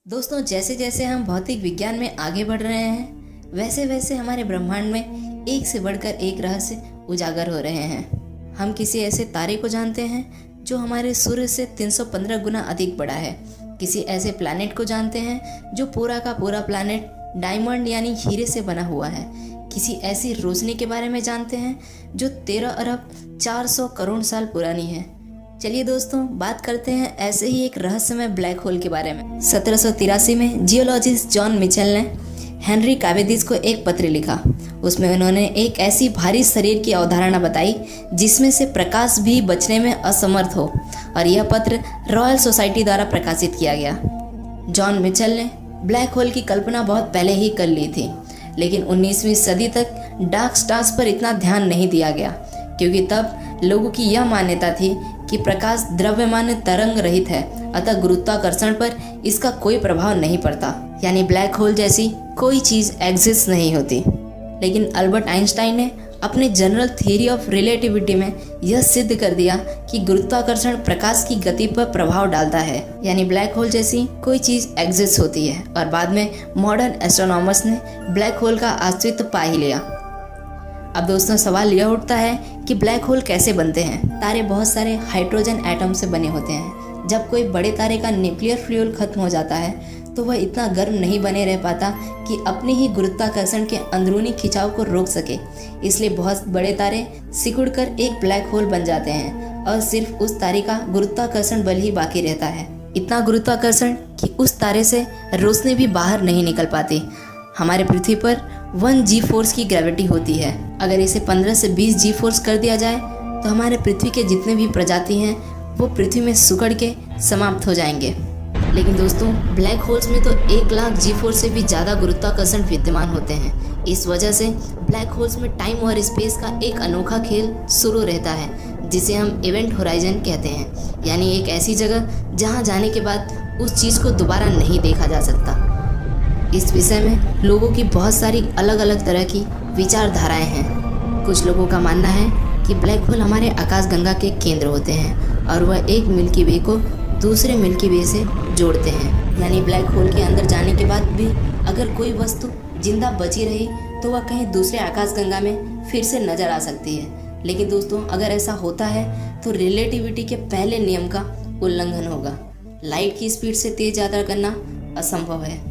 दोस्तों, जैसे जैसे हम भौतिक विज्ञान में आगे बढ़ रहे हैं वैसे वैसे हमारे ब्रह्मांड में एक से बढ़कर एक रहस्य उजागर हो रहे हैं। हम किसी ऐसे तारे को जानते हैं जो हमारे सूर्य से 315 गुना अधिक बड़ा है। किसी ऐसे प्लैनेट को जानते हैं जो पूरा का पूरा प्लैनेट डायमंड यानी हीरे से बना हुआ है। किसी ऐसी रोशनी के बारे में जानते हैं जो 13 अरब 400 करोड़ साल पुरानी है। चलिए दोस्तों, बात करते हैं ऐसे ही एक रहस्यमय ब्लैक होल के बारे में। 1783 में जियोलॉजिस्ट जॉन मिचेल ने हेनरी कैवेंडिश को एक पत्र लिखा। उसमें उन्होंने एक ऐसी भारी शरीर की अवधारणा बताई जिसमें से प्रकाश भी बचने में असमर्थ हो, और यह पत्र रॉयल सोसाइटी द्वारा प्रकाशित किया गया। जॉन मिचेल ने ब्लैक होल की कल्पना बहुत पहले ही कर ली थी, लेकिन 19वीं सदी तक डार्क स्टार्स पर इतना ध्यान नहीं दिया गया, क्योंकि तब लोगों की यह मान्यता थी कि प्रकाश द्रव्यमान तरंग रहित है, अतः गुरुत्वाकर्षण पर इसका कोई प्रभाव नहीं पड़ता, यानी ब्लैक होल जैसी कोई चीज़ एग्जिस्ट नहीं होती। लेकिन अल्बर्ट आइंस्टाइन ने अपने जनरल थ्योरी ऑफ रिलेटिविटी में यह सिद्ध कर दिया कि गुरुत्वाकर्षण प्रकाश की गति पर प्रभाव डालता है, यानी ब्लैक होल जैसी कोई चीज़ एग्जिस्ट होती है। और बाद में मॉडर्न एस्ट्रोनॉमर्स ने ब्लैक होल का अस्तित्व पा ही लिया। अब दोस्तों, सवाल यह उठता है कि ब्लैक होल कैसे बनते हैं। तारे बहुत सारे हाइड्रोजन एटम से बने होते हैं। जब कोई बड़े तारे का न्यूक्लियर फ्यूल खत्म हो जाता है तो वह इतना गर्म नहीं बने रह पाता कि अपने ही गुरुत्वाकर्षण के अंदरूनी खिंचाव को रोक सके। इसलिए बहुत बड़े तारे सिकुड़कर एक ब्लैक होल बन जाते हैं और सिर्फ उस तारे का गुरुत्वाकर्षण बल ही बाकी रहता है। इतना गुरुत्वाकर्षण कि उस तारे से रोशनी भी बाहर नहीं निकल पाती। हमारे पृथ्वी पर 1 जी फोर्स की ग्रेविटी होती है। अगर इसे 15 से 20 जी फोर्स कर दिया जाए तो हमारे पृथ्वी के जितने भी प्रजाति हैं वो पृथ्वी में सिकुड़ के समाप्त हो जाएंगे। लेकिन दोस्तों, ब्लैक होल्स में तो 1 लाख जी फोर्स से भी ज़्यादा गुरुत्वाकर्षण विद्यमान होते हैं। इस वजह से ब्लैक होल्स में टाइम और स्पेस का एक अनोखा खेल शुरू रहता है, जिसे हम इवेंट होराइजन कहते हैं, यानी एक ऐसी जगह जहां जाने के बाद उस चीज़ को दोबारा नहीं देखा जा सकता। इस विषय में लोगों की बहुत सारी अलग अलग तरह की विचारधाराएं हैं। कुछ लोगों का मानना है कि ब्लैक होल हमारे आकाशगंगा के केंद्र होते हैं और वह एक मिल्की वे को दूसरे मिल्की वे से जोड़ते हैं, यानी ब्लैक होल के अंदर जाने के बाद भी अगर कोई वस्तु जिंदा बची रही तो वह कहीं दूसरे आकाशगंगा में फिर से नजर आ सकती है। लेकिन दोस्तों, अगर ऐसा होता है तो रिलेटिविटी के पहले नियम का उल्लंघन होगा। लाइट की स्पीड से तेज यात्रा करना असंभव है।